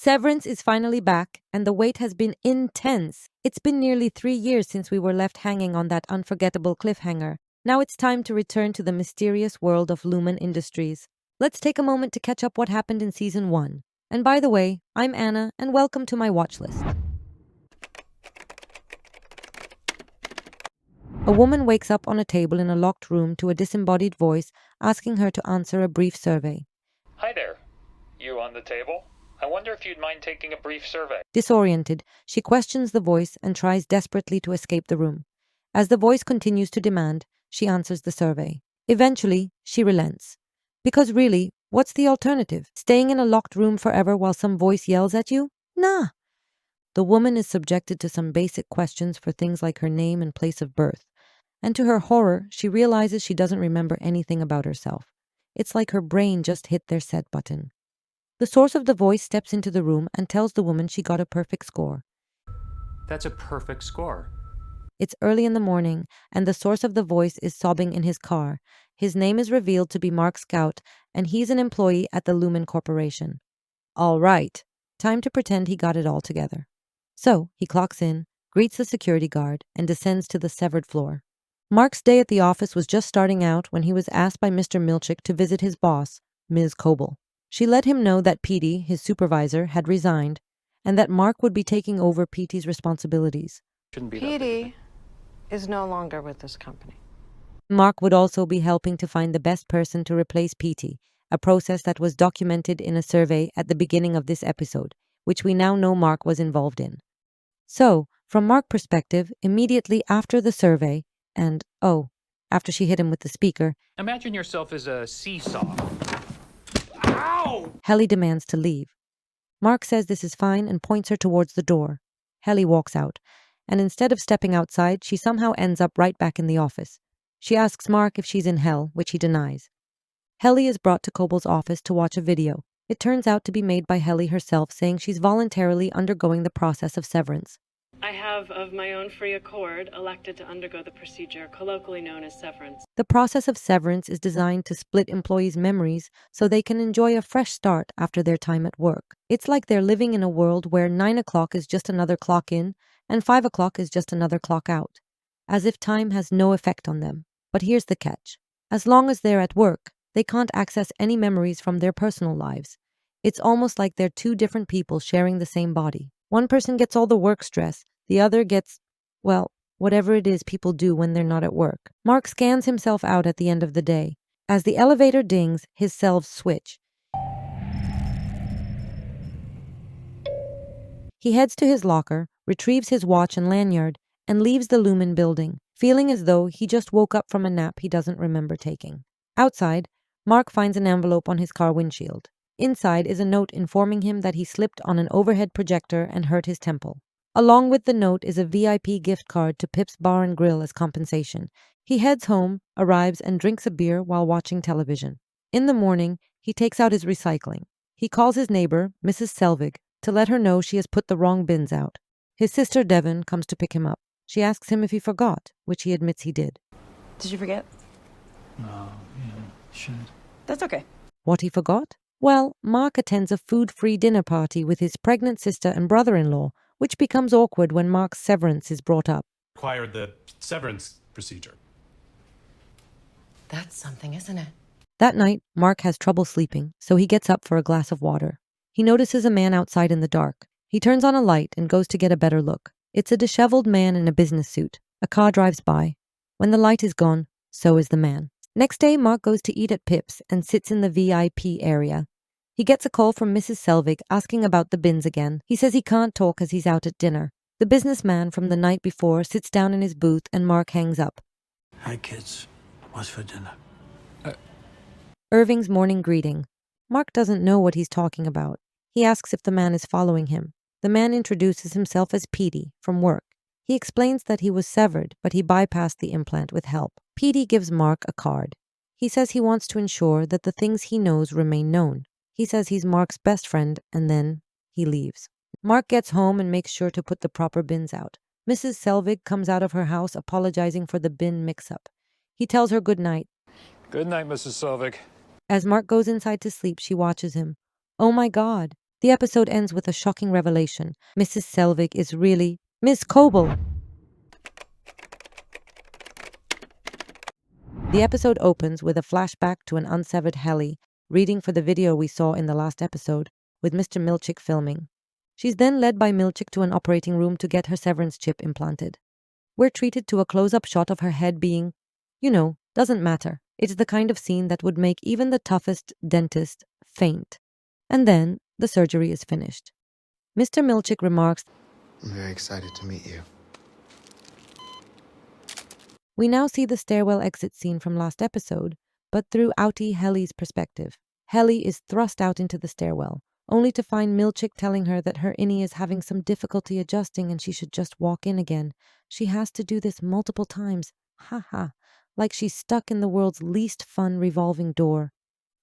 Severance is finally back, and the wait has been intense. It's been nearly 3 years since we were left hanging on that unforgettable cliffhanger. Now it's time to return to the mysterious world of Lumon Industries. Let's take a moment to catch up what happened in Season 1. And by the way, I'm Anna, and welcome to my watch list. A woman wakes up on a table in a locked room to a disembodied voice asking her to answer a brief survey. Hi there. You on the table? I wonder if you'd mind taking a brief survey. Disoriented, she questions the voice and tries desperately to escape the room. As the voice continues to demand, she answers the survey. Eventually, she relents. Because really, what's the alternative? Staying in a locked room forever while some voice yells at you? Nah. The woman is subjected to some basic questions for things like her name and place of birth. And to her horror, she realizes she doesn't remember anything about herself. It's like her brain just hit their set button. The source of the voice steps into the room and tells the woman she got a perfect score. That's a perfect score. It's early in the morning, and the source of the voice is sobbing in his car. His name is revealed to be Mark Scout, and he's an employee at the Lumon Corporation. All right, time to pretend he got it all together. So, he clocks in, greets the security guard, and descends to the severed floor. Mark's day at the office was just starting out when he was asked by Mr. Milchick to visit his boss, Ms. Coble. She let him know that Petey, his supervisor, had resigned, and that Mark would be taking over Petey's responsibilities. Petey is no longer with this company. Mark would also be helping to find the best person to replace Petey, a process that was documented in a survey at the beginning of this episode, which we now know Mark was involved in. So, from Mark's perspective, immediately after the survey, and, after she hit him with the speaker, Imagine yourself as a seesaw. Ow! Helly demands to leave. Mark says this is fine and points her towards the door. Helly walks out, and instead of stepping outside, she somehow ends up right back in the office. She asks Mark if she's in hell, which he denies. Helly is brought to Coble's office to watch a video. It turns out to be made by Helly herself, saying she's voluntarily undergoing the process of severance. I have, of my own free accord, elected to undergo the procedure colloquially known as severance. The process of severance is designed to split employees' memories so they can enjoy a fresh start after their time at work. It's like they're living in a world where 9 o'clock is just another clock in and 5 o'clock is just another clock out, as if time has no effect on them. But here's the catch. As long as they're at work, they can't access any memories from their personal lives. It's almost like they're two different people sharing the same body. One person gets all the work stress, the other gets, whatever it is people do when they're not at work. Mark scans himself out at the end of the day. As the elevator dings, his selves switch. He heads to his locker, retrieves his watch and lanyard, and leaves the Lumon building, feeling as though he just woke up from a nap he doesn't remember taking. Outside, Mark finds an envelope on his car windshield. Inside is a note informing him that he slipped on an overhead projector and hurt his temple. Along with the note is a VIP gift card to Pip's Bar and Grill as compensation. He heads home, arrives, and drinks a beer while watching television. In the morning, he takes out his recycling. He calls his neighbor, Mrs. Selvig, to let her know she has put the wrong bins out. His sister Devon comes to pick him up. She asks him if he forgot, which he admits he did. Did you forget? No, should. That's okay. What he forgot? Well, Mark attends a food-free dinner party with his pregnant sister and brother-in-law, which becomes awkward when Mark's severance is brought up. Required the severance procedure. That's something, isn't it? That night, Mark has trouble sleeping, so he gets up for a glass of water. He notices a man outside in the dark. He turns on a light and goes to get a better look. It's a disheveled man in a business suit. A car drives by. When the light is gone, so is the man. Next day, Mark goes to eat at Pip's and sits in the VIP area. He gets a call from Mrs. Selvig asking about the bins again. He says he can't talk as he's out at dinner. The businessman from the night before sits down in his booth and Mark hangs up. Hi, kids. What's for dinner? Irving's morning greeting. Mark doesn't know what he's talking about. He asks if the man is following him. The man introduces himself as Petey from work. He explains that he was severed, but he bypassed the implant with help. Petey gives Mark a card. He says he wants to ensure that the things he knows remain known. He says he's Mark's best friend, and then he leaves. Mark gets home and makes sure to put the proper bins out. Mrs. Selvig comes out of her house apologizing for the bin mix-up. He tells her good night. Good night, Mrs. Selvig. As Mark goes inside to sleep, she watches him. Oh my God, The episode ends with a shocking revelation. Mrs. Selvig is really Miss Coble. The episode opens with a flashback to an unsevered Helly reading for the video we saw in the last episode, with Mr. Milchick filming. She's then led by Milchick to an operating room to get her severance chip implanted. We're treated to a close-up shot of her head being, doesn't matter. It's the kind of scene that would make even the toughest dentist faint. And then the surgery is finished. Mr. Milchick remarks, I'm very excited to meet you. we now see the stairwell exit scene from last episode, but through outie Helly's perspective. Helly is thrust out into the stairwell, only to find Milchick telling her that her innie is having some difficulty adjusting and she should just walk in again. She has to do this multiple times. Ha ha. Like she's stuck in the world's least fun revolving door.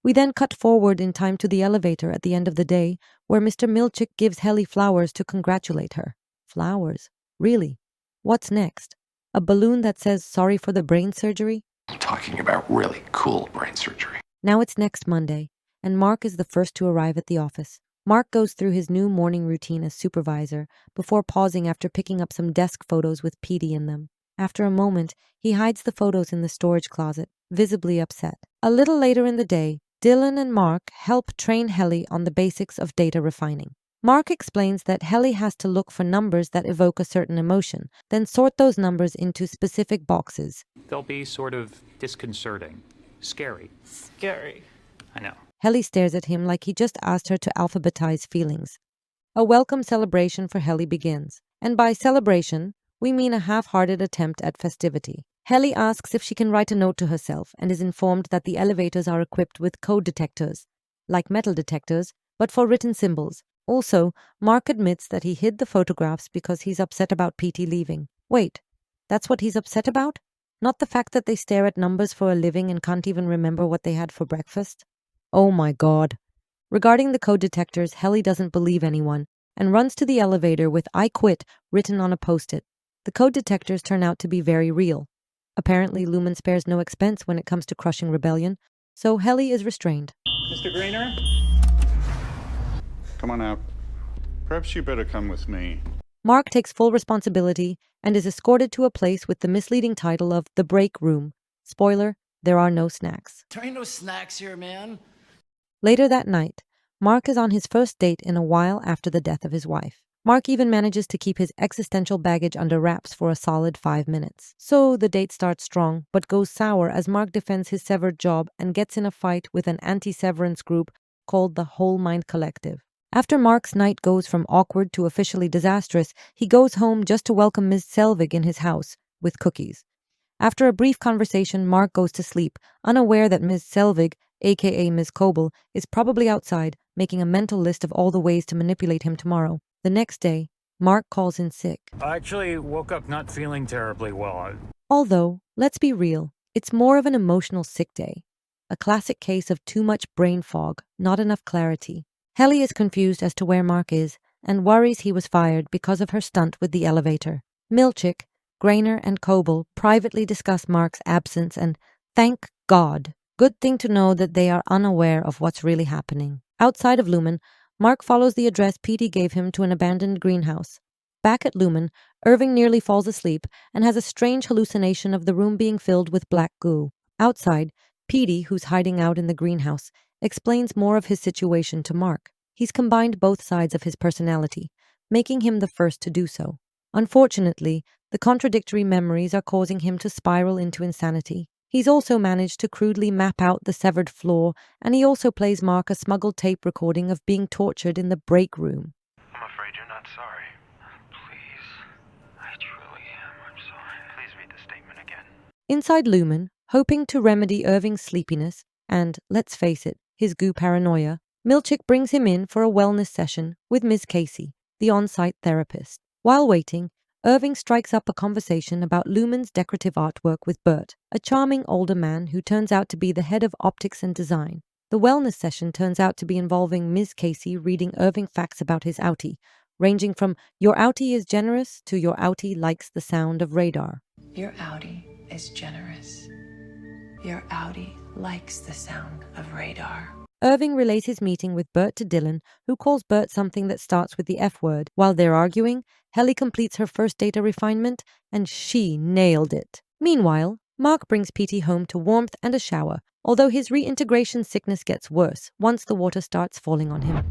We then cut forward in time to the elevator at the end of the day, where Mr. Milchick gives Helly flowers to congratulate her. Flowers? Really? What's next? A balloon that says sorry for the brain surgery? I'm talking about really cool brain surgery. Now it's next Monday, and Mark is the first to arrive at the office. Mark goes through his new morning routine as supervisor, before pausing after picking up some desk photos with Petey in them. After a moment, he hides the photos in the storage closet, visibly upset. A little later in the day, Dylan and Mark help train Helly on the basics of data refining. Mark explains that Helly has to look for numbers that evoke a certain emotion, then sort those numbers into specific boxes. They'll be sort of disconcerting. Scary. Scary. I know. Helly stares at him like he just asked her to alphabetize feelings. A welcome celebration for Helly begins. And by celebration, we mean a half-hearted attempt at festivity. Helly asks if she can write a note to herself and is informed that the elevators are equipped with code detectors, like metal detectors, but for written symbols. Also, Mark admits that he hid the photographs because he's upset about Petey leaving. Wait, that's what he's upset about? Not the fact that they stare at numbers for a living and can't even remember what they had for breakfast? Oh my God. Regarding the code detectors, Helly doesn't believe anyone and runs to the elevator with "I quit" written on a post-it. The code detectors turn out to be very real. Apparently, Lumon spares no expense when it comes to crushing rebellion, so Helly is restrained. Mr. Greener? Come on out. Perhaps you better come with me. Mark takes full responsibility and is escorted to a place with the misleading title of The Break Room. Spoiler, there are no snacks. There ain't no snacks here, man. Later that night, Mark is on his first date in a while after the death of his wife. Mark even manages to keep his existential baggage under wraps for a solid 5 minutes. So the date starts strong, but goes sour as Mark defends his severed job and gets in a fight with an anti-severance group called the Whole Mind Collective. After Mark's night goes from awkward to officially disastrous, he goes home just to welcome Ms. Selvig in his house with cookies. After a brief conversation, Mark goes to sleep, unaware that Ms. Selvig, aka Ms. Coble, is probably outside, making a mental list of all the ways to manipulate him tomorrow. The next day, Mark calls in sick. I actually woke up not feeling terribly well. Although, let's be real, it's more of an emotional sick day. A classic case of too much brain fog, not enough clarity. Helly is confused as to where Mark is and worries he was fired because of her stunt with the elevator. Milchick, Grainer, and Coble privately discuss Mark's absence and, thank God, good thing to know that they are unaware of what's really happening. Outside of Lumon, Mark follows the address Petey gave him to an abandoned greenhouse. Back at Lumon, Irving nearly falls asleep and has a strange hallucination of the room being filled with black goo. Outside, Petey, who's hiding out in the greenhouse, explains more of his situation to Mark. He's combined both sides of his personality, making him the first to do so. Unfortunately, the contradictory memories are causing him to spiral into insanity. He's also managed to crudely map out the severed floor, and he also plays Mark a smuggled tape recording of being tortured in the break room. I'm afraid you're not sorry. Please. I truly am. I'm sorry. Please read the statement again. Inside Lumon, hoping to remedy Irving's sleepiness and, let's face it, his goo paranoia, Milchick brings him in for a wellness session with Ms. Casey, the on-site therapist. While waiting, Irving strikes up a conversation about Lumon's decorative artwork with Bert, a charming older man who turns out to be the head of optics and design. The wellness session turns out to be involving Ms. Casey reading Irving facts about his outie, ranging from "your outie is generous" to "your outie likes the sound of radar." Your outie is generous. Your outie likes the sound of radar. Irving relays his meeting with Bert to Dylan, who calls Bert something that starts with the F word. While they're arguing, Helly completes her first data refinement, and she nailed it. Meanwhile, Mark brings Petey home to warmth and a shower, although his reintegration sickness gets worse once the water starts falling on him.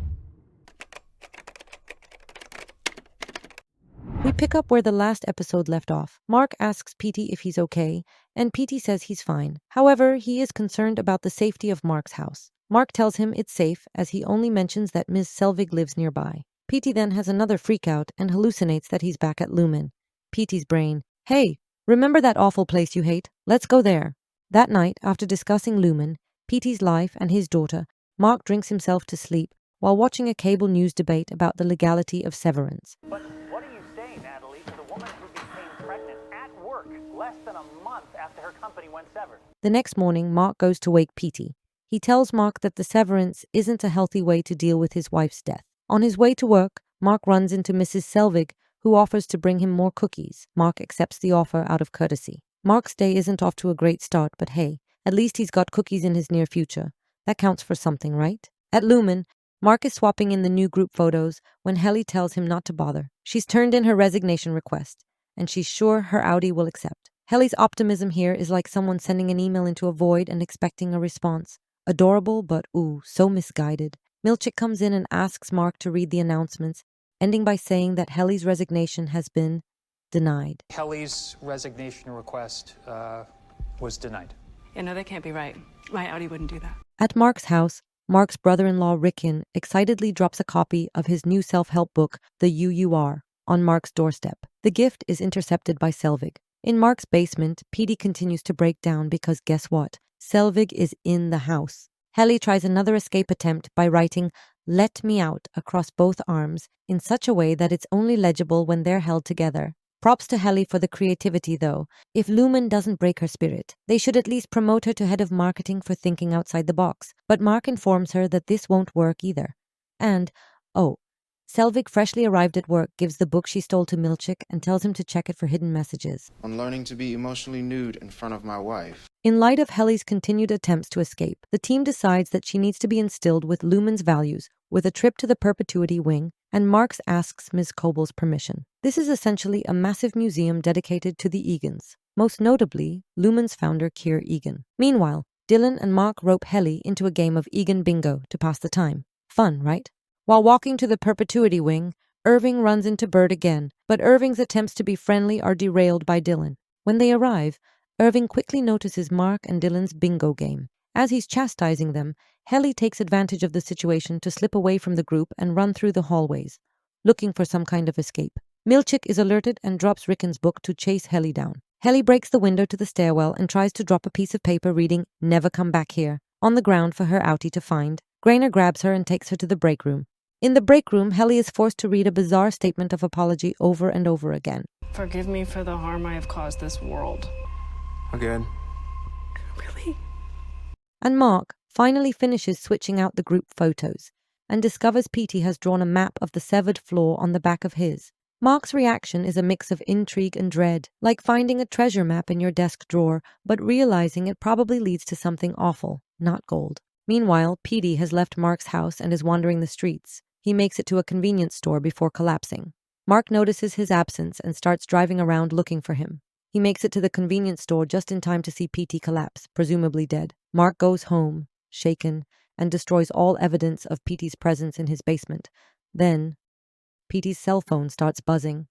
We pick up where the last episode left off. Mark asks Petey if he's okay, and Petey says he's fine. However, he is concerned about the safety of Mark's house. Mark tells him it's safe, as he only mentions that Ms. Selvig lives nearby. Petey then has another freakout and hallucinates that he's back at Lumon. Petey's brain, "Hey, remember that awful place you hate? Let's go there." That night, after discussing Lumon, Petey's life, and his daughter, Mark drinks himself to sleep while watching a cable news debate about the legality of severance. But what are you saying, Natalie, to the woman who became pregnant at work less than a month after her company went severed? The next morning, Mark goes to wake Petey. He tells Mark that the severance isn't a healthy way to deal with his wife's death. On his way to work, Mark runs into Mrs. Selvig, who offers to bring him more cookies. Mark accepts the offer out of courtesy. Mark's day isn't off to a great start, but hey, at least he's got cookies in his near future. That counts for something, right? At Lumon, Mark is swapping in the new group photos when Helly tells him not to bother. She's turned in her resignation request, and she's sure her Audi will accept. Helly's optimism here is like someone sending an email into a void and expecting a response. Adorable, but ooh, so misguided. Milchick comes in and asks Mark to read the announcements, ending by saying that Helly's resignation has been denied. Helly's resignation request was denied. Yeah, no, that can't be right. My Audi wouldn't do that. At Mark's house, Mark's brother-in-law Rickon excitedly drops a copy of his new self-help book, The UUR, on Mark's doorstep. The gift is intercepted by Selvig. In Mark's basement, Petey continues to break down because guess what? Selvig is in the house. Helly tries another escape attempt by writing "Let me out" across both arms in such a way that it's only legible when they're held together. Props to Helly for the creativity, though. If Lumon doesn't break her spirit, they should at least promote her to head of marketing for thinking outside the box. But Mark informs her that this won't work either. And, Selvig, freshly arrived at work, gives the book she stole to Milchick and tells him to check it for hidden messages. On learning to be emotionally nude in front of my wife. In light of Helly's continued attempts to escape, the team decides that she needs to be instilled with Lumon's values, with a trip to the Perpetuity wing, and Marx asks Ms. Coble's permission. This is essentially a massive museum dedicated to the Egans, most notably Lumon's founder Keir Egan. Meanwhile, Dylan and Mark rope Helly into a game of Egan bingo to pass the time. Fun, right? While walking to the Perpetuity wing, Irving runs into Bert again, but Irving's attempts to be friendly are derailed by Dylan. When they arrive, Irving quickly notices Mark and Dylan's bingo game. As he's chastising them, Helly takes advantage of the situation to slip away from the group and run through the hallways, looking for some kind of escape. Milchick is alerted and drops Rickon's book to chase Helly down. Helly breaks the window to the stairwell and tries to drop a piece of paper reading "Never come back here" on the ground for her outie to find. Grainer grabs her and takes her to the break room. In the break room, Helly is forced to read a bizarre statement of apology over and over again. Forgive me for the harm I have caused this world. Again. Really? And Mark finally finishes switching out the group photos and discovers Petey has drawn a map of the severed floor on the back of his. Mark's reaction is a mix of intrigue and dread, like finding a treasure map in your desk drawer, but realizing it probably leads to something awful, not gold. Meanwhile, Petey has left Mark's house and is wandering the streets. He makes it to a convenience store before collapsing. Mark notices his absence and starts driving around looking for him. He makes it to the convenience store just in time to see Petey collapse, presumably dead. Mark goes home, shaken, and destroys all evidence of Petey's presence in his basement. Then, Petey's cell phone starts buzzing.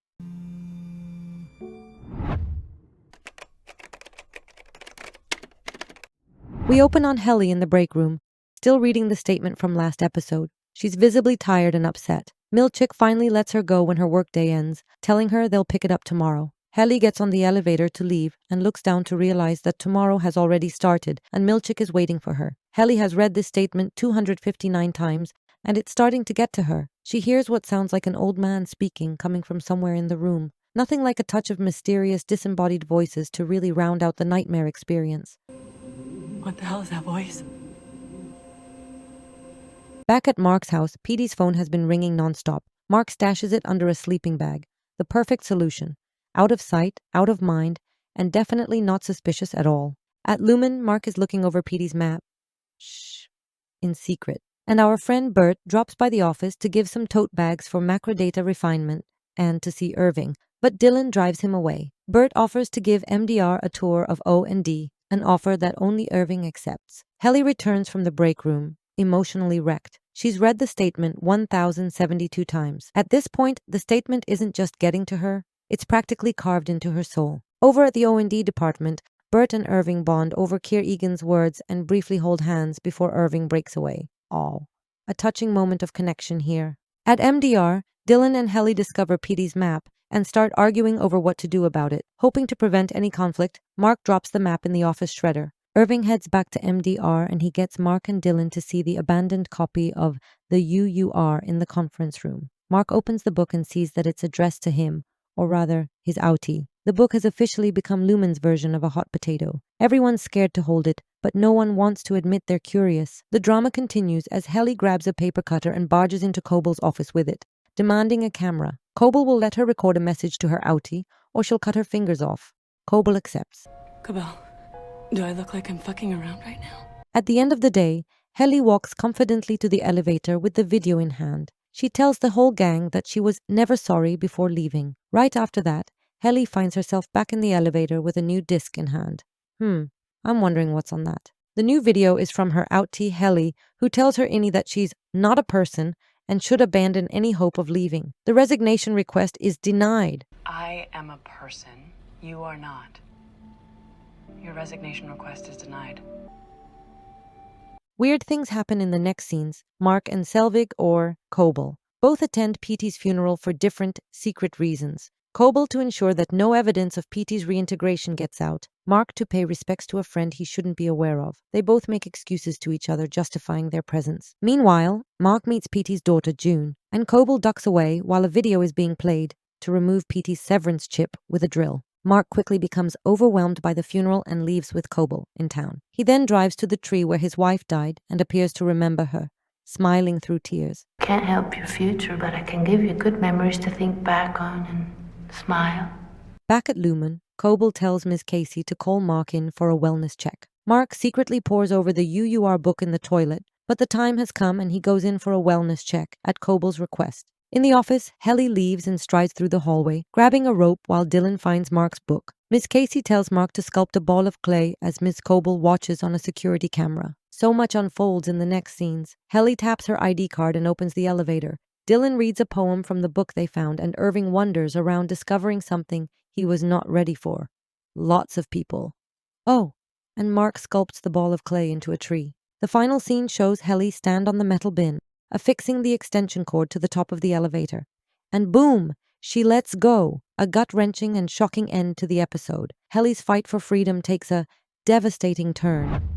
We open on Helly in the break room, still reading the statement from last episode. She's visibly tired and upset. Milchick finally lets her go when her workday ends, telling her they'll pick it up tomorrow. Helly gets on the elevator to leave and looks down to realize that tomorrow has already started and Milchick is waiting for her. Helly has read this statement 259 times and it's starting to get to her. She hears what sounds like an old man speaking coming from somewhere in the room. Nothing like a touch of mysterious, disembodied voices to really round out the nightmare experience. What the hell is that voice? Back at Mark's house, Petey's phone has been ringing nonstop. Mark stashes it under a sleeping bag. The perfect solution. Out of sight, out of mind, and definitely not suspicious at all. At Lumon, Mark is looking over Petey's map. Shh. in secret. And our friend Bert drops by the office to give some tote bags for macrodata refinement and to see Irving, but Dylan drives him away. Bert offers to give MDR a tour of O&D, an offer that only Irving accepts. Helly returns from the break room, emotionally wrecked. She's read the statement 1,072 times. At this point, the statement isn't just getting to her, it's practically carved into her soul. Over at the O&D department, Bert and Irving bond over Keir Egan's words and briefly hold hands before Irving breaks away. Aw. A touching moment of connection here. At MDR, Dylan and Helly discover Petey's map and start arguing over what to do about it. Hoping to prevent any conflict, Mark drops the map in the office shredder. Irving heads back to MDR and he gets Mark and Dylan to see the abandoned copy of the UUR in the conference room. Mark opens the book and sees that it's addressed to him, or rather, his outie. The book has officially become Lumon's version of a hot potato. Everyone's scared to hold it, but no one wants to admit they're curious. The drama continues as Helly grabs a paper cutter and barges into Coble's office with it, demanding a camera. Coble will let her record a message to her outie, or she'll cut her fingers off. Coble accepts. Cabell, do I look like I'm fucking around right now? At the end of the day, Helly walks confidently to the elevator with the video in hand. She tells the whole gang that she was never sorry before leaving. Right after that, Helly finds herself back in the elevator with a new disc in hand. I'm wondering what's on that. The new video is from her outie Helly, who tells her innie that she's not a person and should abandon any hope of leaving. The resignation request is denied. I am a person. You are not. Your resignation request is denied. Weird things happen in the next scenes. Mark and Selvig, or Coble, both attend Petey's funeral for different, secret reasons. Coble to ensure that no evidence of Petey's reintegration gets out. Mark to pay respects to a friend he shouldn't be aware of. They both make excuses to each other, justifying their presence. Meanwhile, Mark meets Petey's daughter, June, and Coble ducks away while a video is being played to remove Petey's severance chip with a drill. Mark quickly becomes overwhelmed by the funeral and leaves with Coble in town. He then drives to the tree where his wife died and appears to remember her, smiling through tears. Can't help your future, but I can give you good memories to think back on and smile. Back at Lumon, Coble tells Ms. Casey to call Mark in for a wellness check. Mark secretly pores over the UUR book in the toilet, but the time has come and he goes in for a wellness check at Coble's request. In the office, Helly leaves and strides through the hallway, grabbing a rope while Dylan finds Mark's book. Miss Casey tells Mark to sculpt a ball of clay as Miss Coble watches on a security camera. So much unfolds in the next scenes. Helly taps her ID card and opens the elevator. Dylan reads a poem from the book they found, and Irving wonders around discovering something he was not ready for. Lots of people. Oh, and Mark sculpts the ball of clay into a tree. The final scene shows Helly stand on the metal bin, affixing the extension cord to the top of the elevator. And boom! She lets go. A gut-wrenching and shocking end to the episode. Helly's fight for freedom takes a devastating turn.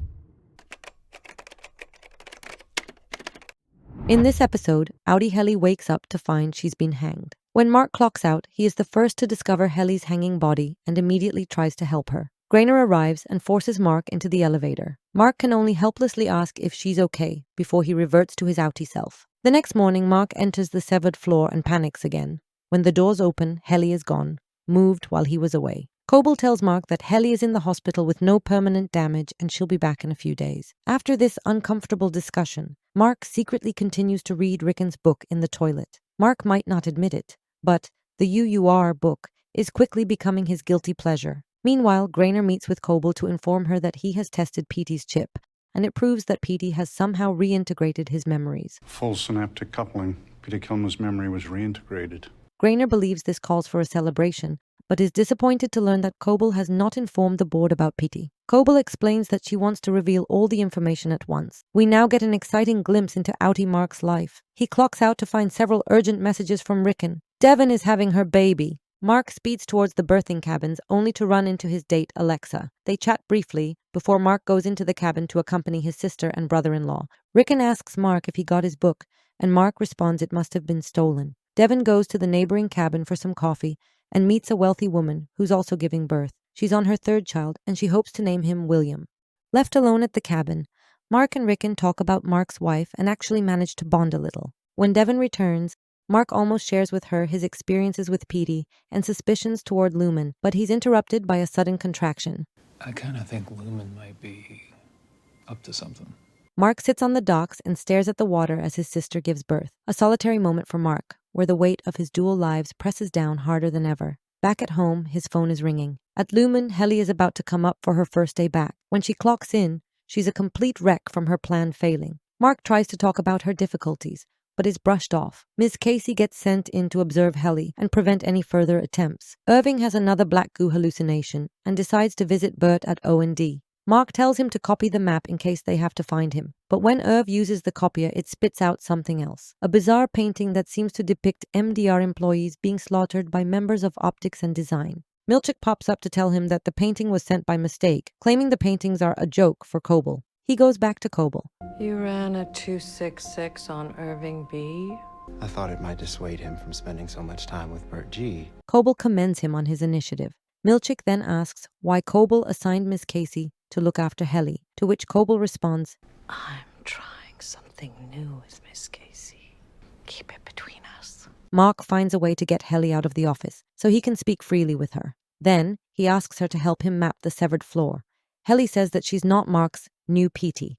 In this episode, Outie Helly wakes up to find she's been hanged. When Mark clocks out, he is the first to discover Helly's hanging body and immediately tries to help her. Grainer arrives and forces Mark into the elevator. Mark can only helplessly ask if she's okay before he reverts to his outie self. The next morning, Mark enters the severed floor and panics again. When the doors open, Helly is gone, moved while he was away. Coble tells Mark that Helly is in the hospital with no permanent damage and she'll be back in a few days. After this uncomfortable discussion, Mark secretly continues to read Rickon's book in the toilet. Mark might not admit it, but the UUR book is quickly becoming his guilty pleasure. Meanwhile, Grainer meets with Coble to inform her that he has tested Petey's chip, and it proves that Petey has somehow reintegrated his memories. Full synaptic coupling. Peter Kilmer's memory was reintegrated. Grainer believes this calls for a celebration, but is disappointed to learn that Coble has not informed the board about Petey. Coble explains that she wants to reveal all the information at once. We now get an exciting glimpse into Outie Mark's life. He clocks out to find several urgent messages from Rickon. Devon is having her baby. Mark speeds towards the birthing cabins, only to run into his date, Alexa. They chat briefly before Mark goes into the cabin to accompany his sister and brother-in-law. Rickon asks Mark if he got his book, and Mark responds it must have been stolen. Devon goes to the neighboring cabin for some coffee and meets a wealthy woman who's also giving birth. She's on her third child, and she hopes to name him William. Left alone at the cabin, Mark and Rickon talk about Mark's wife and actually manage to bond a little. When Devon returns, Mark almost shares with her his experiences with Petey and suspicions toward Lumon, but he's interrupted by a sudden contraction. I kind of think Lumon might be up to something. Mark sits on the docks and stares at the water as his sister gives birth. A solitary moment for Mark, where the weight of his dual lives presses down harder than ever. Back at home, his phone is ringing. At Lumon, Helly is about to come up for her first day back. When she clocks in, she's a complete wreck from her plan failing. Mark tries to talk about her difficulties, but is brushed off. Ms. Casey gets sent in to observe Helly and prevent any further attempts. Irving has another black goo hallucination and decides to visit Bert at O&D. Mark tells him to copy the map in case they have to find him. But when Irv uses the copier, it spits out something else. A bizarre painting that seems to depict MDR employees being slaughtered by members of optics and design. Milchick pops up to tell him that the painting was sent by mistake, claiming the paintings are a joke for Coble. He goes back to Coble. You ran a 266 on Irving B? I thought it might dissuade him from spending so much time with Bert G. Coble commends him on his initiative. Milchick then asks why Coble assigned Miss Casey to look after Helly, to which Coble responds, I'm trying something new with Miss Casey. Keep it between us. Mark finds a way to get Helly out of the office, so he can speak freely with her. Then, he asks her to help him map the severed floor. Helly says that she's not Mark's new PT.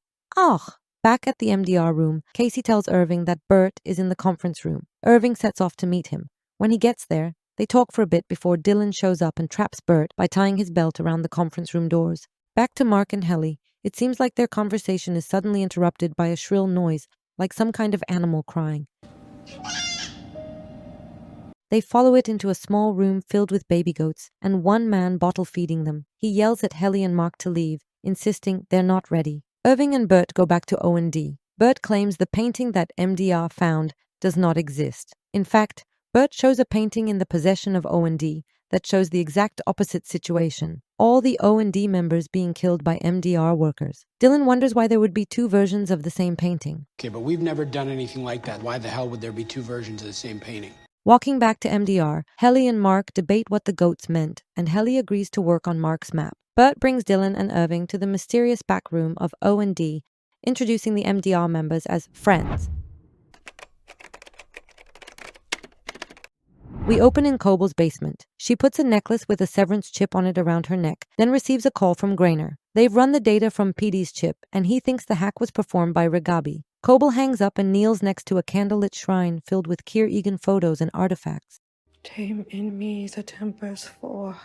Back at the MDR room, Casey tells Irving that Bert is in the conference room. Irving sets off to meet him. When he gets there, they talk for a bit before Dylan shows up and traps Bert by tying his belt around the conference room doors. Back to Mark and Helly, it seems like their conversation is suddenly interrupted by a shrill noise, like some kind of animal crying. They follow it into a small room filled with baby goats, and one man bottle feeding them. He yells at Helly and Mark to leave, insisting they're not ready. Irving and Bert go back to O&D. Bert claims the painting that MDR found does not exist. In fact, Bert shows a painting in the possession of O&D that shows the exact opposite situation. All the O&D members being killed by MDR workers. Dylan wonders why there would be two versions of the same painting. Okay, but we've never done anything like that. Why the hell would there be two versions of the same painting? Walking back to MDR, Helly and Mark debate what the goats meant, and Helly agrees to work on Mark's map. Bert brings Dylan and Irving to the mysterious back room of O&D, introducing the MDR members as friends. We open in Coble's basement. She puts a necklace with a Severance chip on it around her neck, then receives a call from Grainer. They've run the data from PD's chip, and he thinks the hack was performed by Regabi. Coble hangs up and kneels next to a candlelit shrine filled with Keir Egan photos and artifacts. Tame in me the tempers for,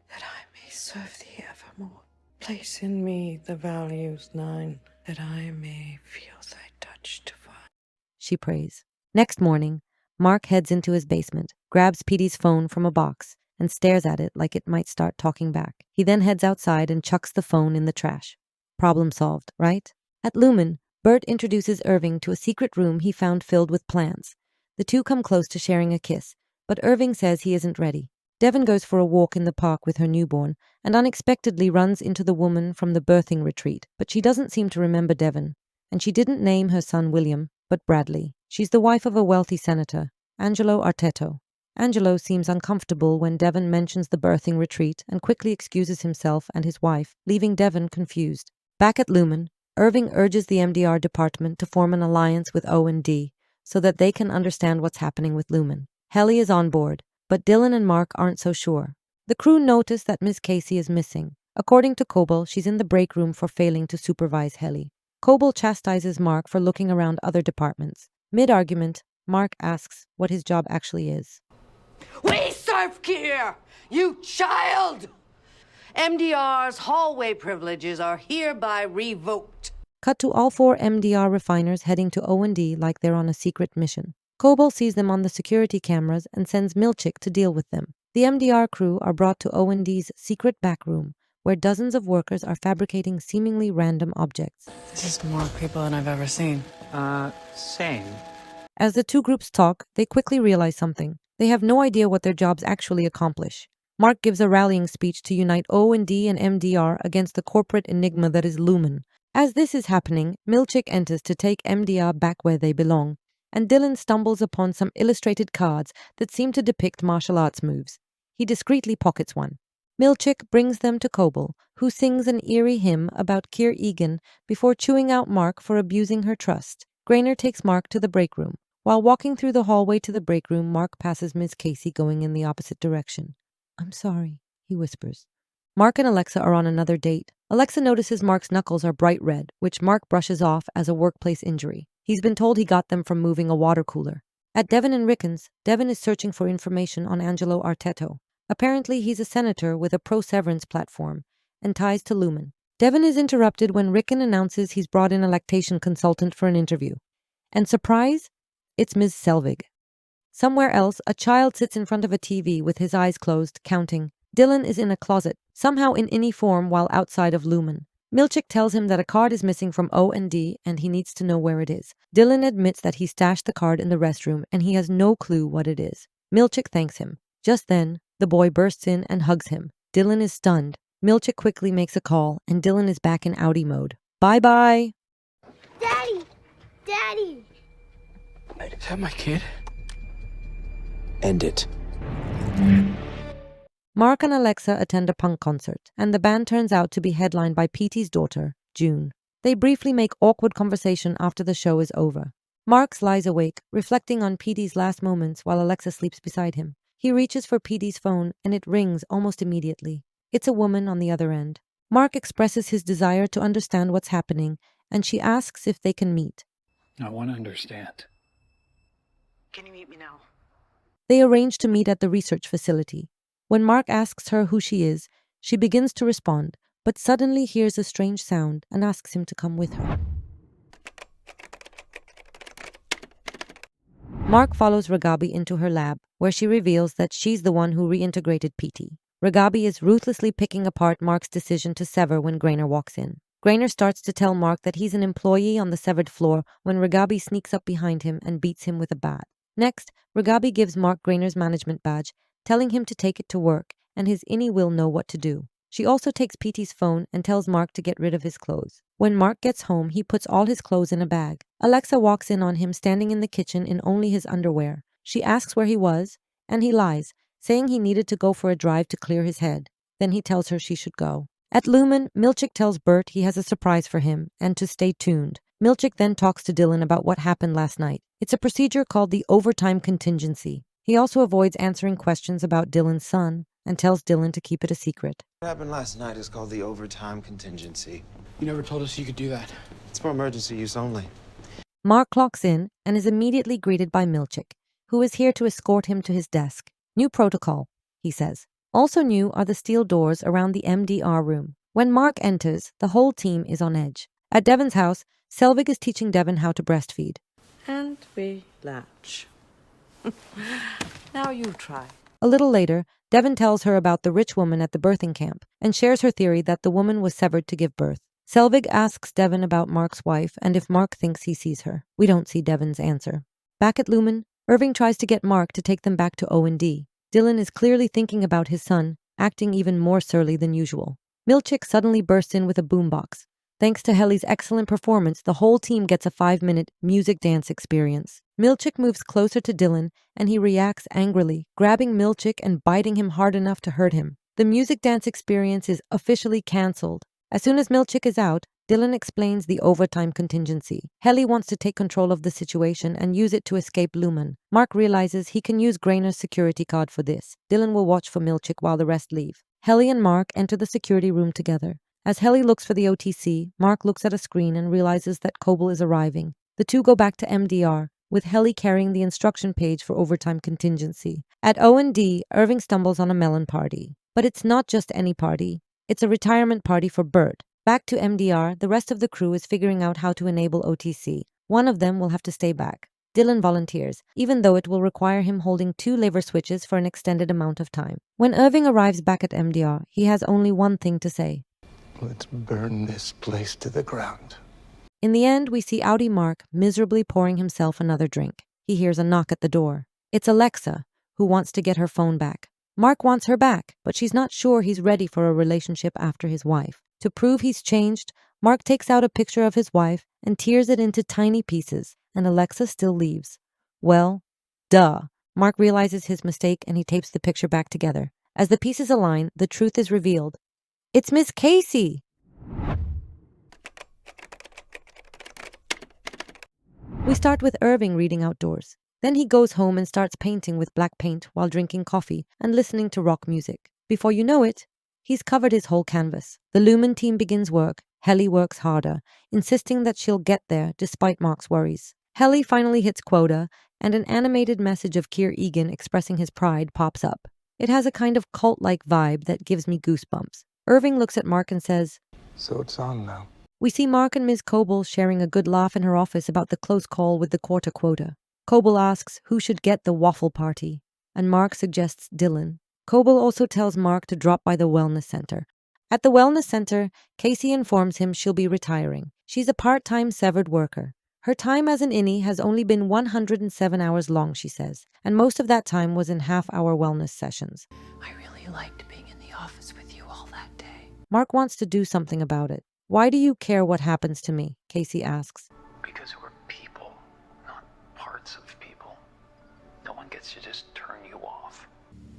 that I may serve thee evermore. Place in me the values 9, that I may feel thy touch divine. She prays. Next morning, Mark heads into his basement, grabs PD's phone from a box, and stares at it like it might start talking back. He then heads outside and chucks the phone in the trash. Problem solved, right? At Lumon, Bert introduces Irving to a secret room he found filled with plants. The two come close to sharing a kiss, but Irving says he isn't ready. Devon goes for a walk in the park with her newborn and unexpectedly runs into the woman from the birthing retreat, but she doesn't seem to remember Devon, and she didn't name her son William, but Bradley. She's the wife of a wealthy senator, Angelo Arteto. Angelo seems uncomfortable when Devon mentions the birthing retreat and quickly excuses himself and his wife, leaving Devon confused. Back at Lumon, Irving urges the MDR department to form an alliance with O&D so that they can understand what's happening with Lumon. Helly is on board, but Dylan and Mark aren't so sure. The crew notice that Miss Casey is missing. According to Coble, she's in the break room for failing to supervise Helly. Coble chastises Mark for looking around other departments. Mid-argument, Mark asks what his job actually is. We serve here, you child! MDR's hallway privileges are hereby revoked. Cut to all 4 MDR refiners heading to O&D like they're on a secret mission. Coble sees them on the security cameras and sends Milchick to deal with them. The MDR crew are brought to O&D's secret back room, where dozens of workers are fabricating seemingly random objects. This is more people than I've ever seen. Same. As the two groups talk, they quickly realize something. They have no idea what their jobs actually accomplish. Mark gives a rallying speech to unite O&D and MDR against the corporate enigma that is Lumon. As this is happening, Milchick enters to take MDR back where they belong, and Dylan stumbles upon some illustrated cards that seem to depict martial arts moves. He discreetly pockets one. Milchick brings them to Coble, who sings an eerie hymn about Keir Egan before chewing out Mark for abusing her trust. Grainer takes Mark to the break room. While walking through the hallway to the break room, Mark passes Miss Casey going in the opposite direction. "I'm sorry," he whispers. Mark and Alexa are on another date. Alexa notices Mark's knuckles are bright red, which Mark brushes off as a workplace injury. He's been told he got them from moving a water cooler. At Devon and Rickon's, Devon is searching for information on Angelo Arteto. Apparently, he's a senator with a pro-Severance platform and ties to Lumon. Devon is interrupted when Rickon announces he's brought in a lactation consultant for an interview. And surprise, it's Ms. Selvig. Somewhere else, a child sits in front of a TV with his eyes closed, counting. Dylan is in a closet, somehow in any form while outside of Lumon. Milchick tells him that a card is missing from O&D and he needs to know where it is. Dylan admits that he stashed the card in the restroom and he has no clue what it is. Milchick thanks him. Just then, the boy bursts in and hugs him. Dylan is stunned. Milchick quickly makes a call and Dylan is back in outie mode. Bye-bye! Daddy! Daddy! Is that my kid? End it. Mark and Alexa attend a punk concert, and the band turns out to be headlined by Petey's daughter, June. They briefly make awkward conversation after the show is over. Mark lies awake, reflecting on Petey's last moments while Alexa sleeps beside him. He reaches for Petey's phone, and it rings almost immediately. It's a woman on the other end. Mark expresses his desire to understand what's happening, and she asks if they can meet. I want to understand. Can you meet me now? They arrange to meet at the research facility. When Mark asks her who she is, she begins to respond, but suddenly hears a strange sound and asks him to come with her. Mark follows Ragabi into her lab, where she reveals that she's the one who reintegrated Petey. Ragabi is ruthlessly picking apart Mark's decision to sever when Grainer walks in. Grainer starts to tell Mark that he's an employee on the severed floor when Ragabi sneaks up behind him and beats him with a bat. Next, Ragabi gives Mark Grainer's management badge, telling him to take it to work, and his innie will know what to do. She also takes Petey's phone and tells Mark to get rid of his clothes. When Mark gets home, he puts all his clothes in a bag. Alexa walks in on him standing in the kitchen in only his underwear. She asks where he was, and he lies, saying he needed to go for a drive to clear his head. Then he tells her she should go. At Lumon, Milchick tells Bert he has a surprise for him, and to stay tuned. Milchick then talks to Dylan about what happened last night. It's a procedure called the overtime contingency. He also avoids answering questions about Dylan's son and tells Dylan to keep it a secret. What happened last night is called the overtime contingency. You never told us you could do that. It's for emergency use only. Mark clocks in and is immediately greeted by Milchick, who is here to escort him to his desk. New protocol, he says. Also new are the steel doors around the MDR room. When Mark enters, the whole team is on edge. At Devon's house, Selvig is teaching Devon how to breastfeed. And we latch. Now you try. A little later, Devon tells her about the rich woman at the birthing camp and shares her theory that the woman was severed to give birth. Selvig asks Devon about Mark's wife and if Mark thinks he sees her. We don't see Devon's answer. Back at Lumon, Irving tries to get Mark to take them back to O&D. Dylan is clearly thinking about his son, acting even more surly than usual. Milchick suddenly bursts in with a boombox. Thanks to Helly's excellent performance, the whole team gets a 5-minute music dance experience. Milchick moves closer to Dylan, and he reacts angrily, grabbing Milchick and biting him hard enough to hurt him. The music dance experience is officially cancelled. As soon as Milchick is out, Dylan explains the overtime contingency. Helly wants to take control of the situation and use it to escape Lumon. Mark realizes he can use Grainer's security card for this. Dylan will watch for Milchick while the rest leave. Helly and Mark enter the security room together. As Helly looks for the OTC, Mark looks at a screen and realizes that Koble is arriving. The two go back to MDR, with Helly carrying the instruction page for overtime contingency. At O&D, Irving stumbles on a melon party. But it's not just any party. It's a retirement party for Bert. Back to MDR, the rest of the crew is figuring out how to enable OTC. One of them will have to stay back. Dylan volunteers, even though it will require him holding 2 lever switches for an extended amount of time. When Irving arrives back at MDR, he has only one thing to say. Let's burn this place to the ground. In the end, we see Outie Mark miserably pouring himself another drink. He hears a knock at the door. It's Alexa, who wants to get her phone back. Mark wants her back, but she's not sure he's ready for a relationship after his wife. To prove he's changed, Mark takes out a picture of his wife and tears it into tiny pieces, and Alexa still leaves. Well, duh. Mark realizes his mistake and he tapes the picture back together. As the pieces align, the truth is revealed. It's Miss Casey! We start with Irving reading outdoors. Then he goes home and starts painting with black paint while drinking coffee and listening to rock music. Before you know it, He's covered his whole canvas. The Lumon team begins work. Helly works harder, insisting that she'll get there despite Mark's worries. Helly finally hits quota, and an animated message of Keir Egan expressing his pride pops up. It has a kind of cult-like vibe that gives me goosebumps. Irving looks at Mark and says, So it's on now. We see Mark and Ms. Coble sharing a good laugh in her office about the close call with the quarter quota. Coble asks who should get the waffle party, and Mark suggests Dylan. Coble also tells Mark to drop by the wellness center. At the wellness center, Casey informs him she'll be retiring. She's a part-time severed worker. Her time as an innie has only been 107 hours long, she says, and most of that time was in half-hour wellness sessions. I really liked being in the office with you all that day. Mark wants to do something about it. Why do you care what happens to me? Casey asks. Because we're people, not parts of people. No one gets to just turn you off.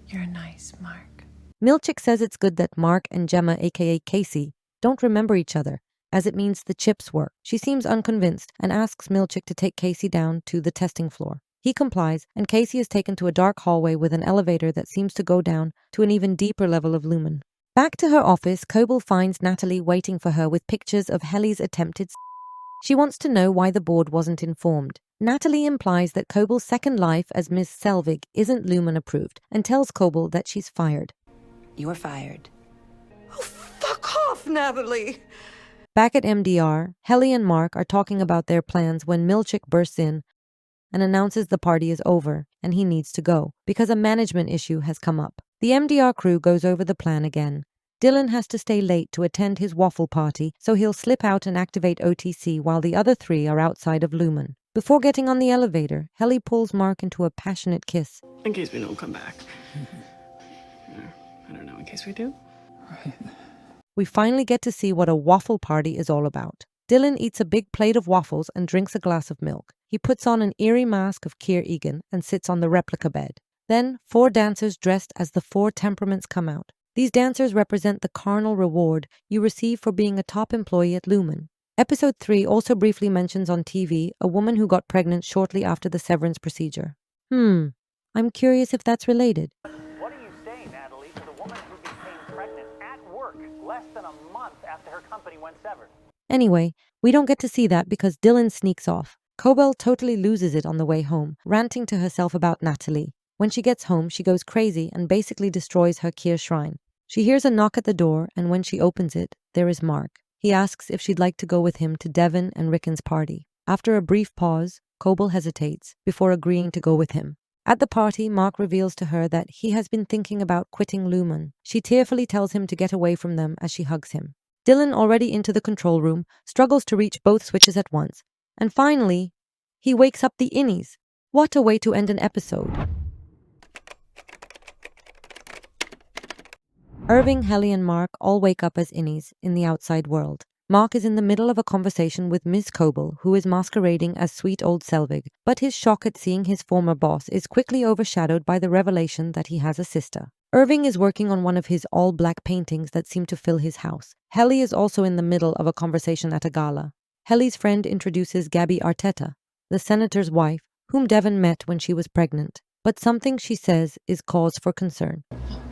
You're nice, Mark. Milchick says it's good that Mark and Gemma, aka Casey, don't remember each other, as it means the chips work. She seems unconvinced and asks Milchick to take Casey down to the testing floor. He complies, and Casey is taken to a dark hallway with an elevator that seems to go down to an even deeper level of Lumon. Back to her office, Coble finds Natalie waiting for her with pictures of Helly's attempted She wants to know why the board wasn't informed. Natalie implies that Coble's second life as Miss Selvig isn't Lumon approved and tells Coble that she's fired. You are fired. Oh, fuck off, Natalie! Back at MDR, Helly and Mark are talking about their plans when Milchick bursts in and announces the party is over and he needs to go because a management issue has come up. The MDR crew goes over the plan again. Dylan has to stay late to attend his waffle party, so he'll slip out and activate OTC while the other three are outside of Lumon. Before getting on the elevator, Helly pulls Mark into a passionate kiss. In case we don't come back. I don't know, in case we do. Right. We finally get to see what a waffle party is all about. Dylan eats a big plate of waffles and drinks a glass of milk. He puts on an eerie mask of Keir Egan and sits on the replica bed. Then, 4 dancers dressed as the 4 temperaments come out. These dancers represent the carnal reward you receive for being a top employee at Lumon. Episode 3 also briefly mentions on TV a woman who got pregnant shortly after the severance procedure. I'm curious if that's related. What do you say, Natalie, to the woman who became pregnant at work less than a month after her company went severed? Anyway, we don't get to see that because Dylan sneaks off. Coble totally loses it on the way home, ranting to herself about Natalie. When she gets home, she goes crazy and basically destroys her Keir shrine. She hears a knock at the door, and when she opens it, there is Mark. He asks if she'd like to go with him to Devon and Rickon's party. After a brief pause, Coble hesitates before agreeing to go with him. At the party, Mark reveals to her that he has been thinking about quitting Lumon. She tearfully tells him to get away from them as she hugs him. Dylan, already into the control room, struggles to reach both switches at once. And finally, he wakes up the innies. What a way to end an episode. Irving, Helly, and Mark all wake up as innies in the outside world. Mark is in the middle of a conversation with Ms. Coble, who is masquerading as sweet old Selvig, but his shock at seeing his former boss is quickly overshadowed by the revelation that he has a sister. Irving is working on one of his all-black paintings that seem to fill his house. Helly is also in the middle of a conversation at a gala. Helly's friend introduces Gabby Arteta, the senator's wife, whom Devon met when she was pregnant. But something she says is cause for concern.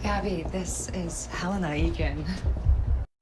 Gabby, this is Helena Egan.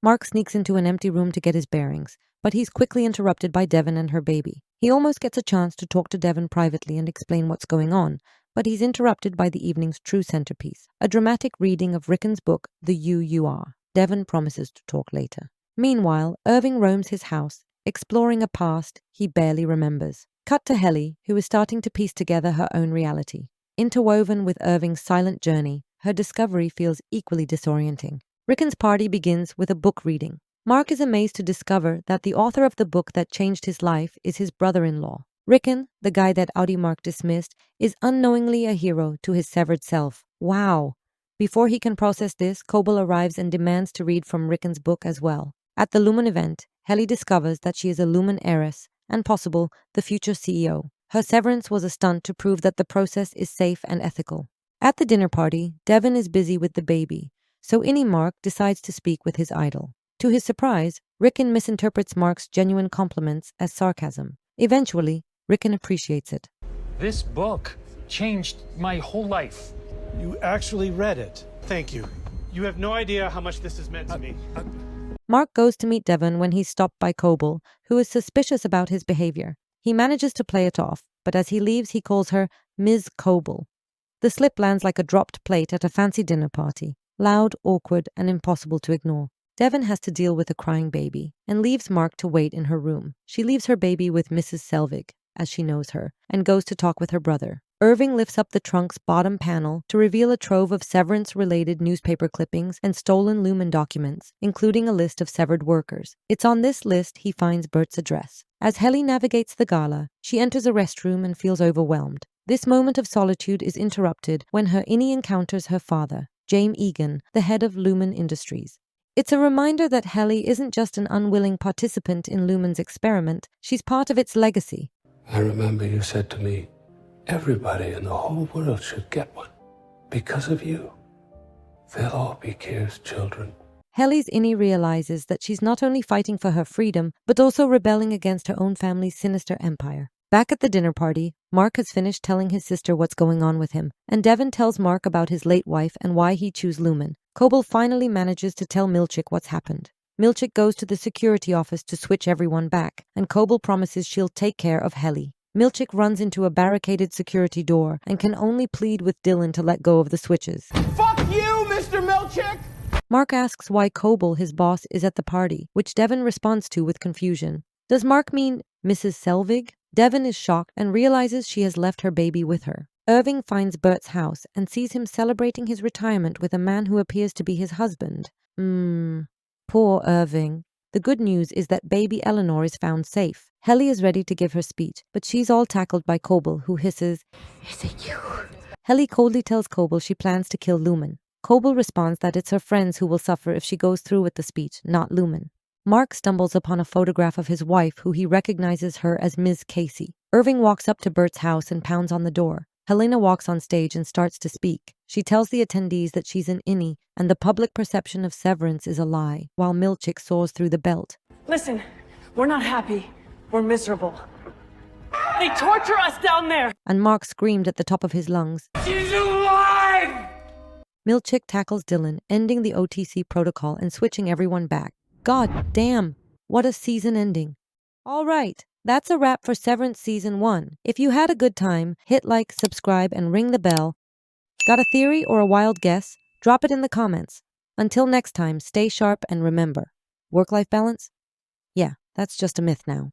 Mark sneaks into an empty room to get his bearings, but he's quickly interrupted by Devon and her baby. He almost gets a chance to talk to Devon privately and explain what's going on, but he's interrupted by the evening's true centerpiece, a dramatic reading of Rickon's book, The You Are. Devon promises to talk later. Meanwhile, Irving roams his house, exploring a past he barely remembers. Cut to Helly, who is starting to piece together her own reality. Interwoven with Irving's silent journey, her discovery feels equally disorienting. Rickon's party begins with a book reading. Mark is amazed to discover that the author of the book that changed his life is his brother-in-law. Rickon, the guy that Audi Mark dismissed, is unknowingly a hero to his severed self. Wow! Before he can process this, Coble arrives and demands to read from Rickon's book as well. At the Lumon event, Helly discovers that she is a Lumon heiress, and possible, the future CEO. Her severance was a stunt to prove that the process is safe and ethical. At the dinner party, Devon is busy with the baby, so Innie Mark decides to speak with his idol. To his surprise, Rickon misinterprets Mark's genuine compliments as sarcasm. Eventually, Rickon appreciates it. This book changed my whole life. You actually read it. Thank you. You have no idea how much this has meant to me. Mark goes to meet Devon when he's stopped by Coble, who is suspicious about his behavior. He manages to play it off, but as he leaves, he calls her Ms. Coble. The slip lands like a dropped plate at a fancy dinner party, loud, awkward, and impossible to ignore. Devon has to deal with a crying baby and leaves Mark to wait in her room. She leaves her baby with Mrs. Selvig, as she knows her, and goes to talk with her brother. Irving lifts up the trunk's bottom panel to reveal a trove of Severance-related newspaper clippings and stolen Lumon documents, including a list of severed workers. It's on this list he finds Bert's address. As Helly navigates the gala, she enters a restroom and feels overwhelmed. This moment of solitude is interrupted when her innie encounters her father, James Egan, the head of Lumon Industries. It's a reminder that Helly isn't just an unwilling participant in Lumon's experiment, she's part of its legacy. I remember you said to me, everybody in the whole world should get one. Because of you. They'll all be Kier's children. Helly's innie realizes that she's not only fighting for her freedom, but also rebelling against her own family's sinister empire. Back at the dinner party, Mark has finished telling his sister what's going on with him, and Devon tells Mark about his late wife and why he chose Lumon. Coble finally manages to tell Milchick what's happened. Milchick goes to the security office to switch everyone back, and Coble promises she'll take care of Helly. Milchick runs into a barricaded security door and can only plead with Dylan to let go of the switches. Fuck you, Mr. Milchick! Mark asks why Coble, his boss, is at the party, which Devon responds to with confusion. Does Mark mean Mrs. Selvig? Devon is shocked and realizes she has left her baby with her. Irving finds Bert's house and sees him celebrating his retirement with a man who appears to be his husband. Poor Irving. The good news is that baby Eleanor is found safe. Helly is ready to give her speech, but she's all tackled by Coble, who hisses, "Is it you?" Helly coldly tells Coble she plans to kill Lumon. Coble responds that it's her friends who will suffer if she goes through with the speech, not Lumon. Mark stumbles upon a photograph of his wife, who he recognizes her as Ms. Casey. Irving walks up to Bert's house and pounds on the door. Helena walks on stage and starts to speak. She tells the attendees that she's an innie and the public perception of Severance is a lie, while Milchick soars through the belt. Listen, we're not happy. We're miserable. They torture us down there! And Mark screamed at the top of his lungs. She's alive! Milchick tackles Dylan, ending the OTC protocol and switching everyone back. God damn, what a season ending. All right, that's a wrap for Severance Season 1. If you had a good time, hit like, subscribe, and ring the bell. Got a theory or a wild guess? Drop it in the comments. Until next time, stay sharp and remember, work-life balance? Yeah, that's just a myth now.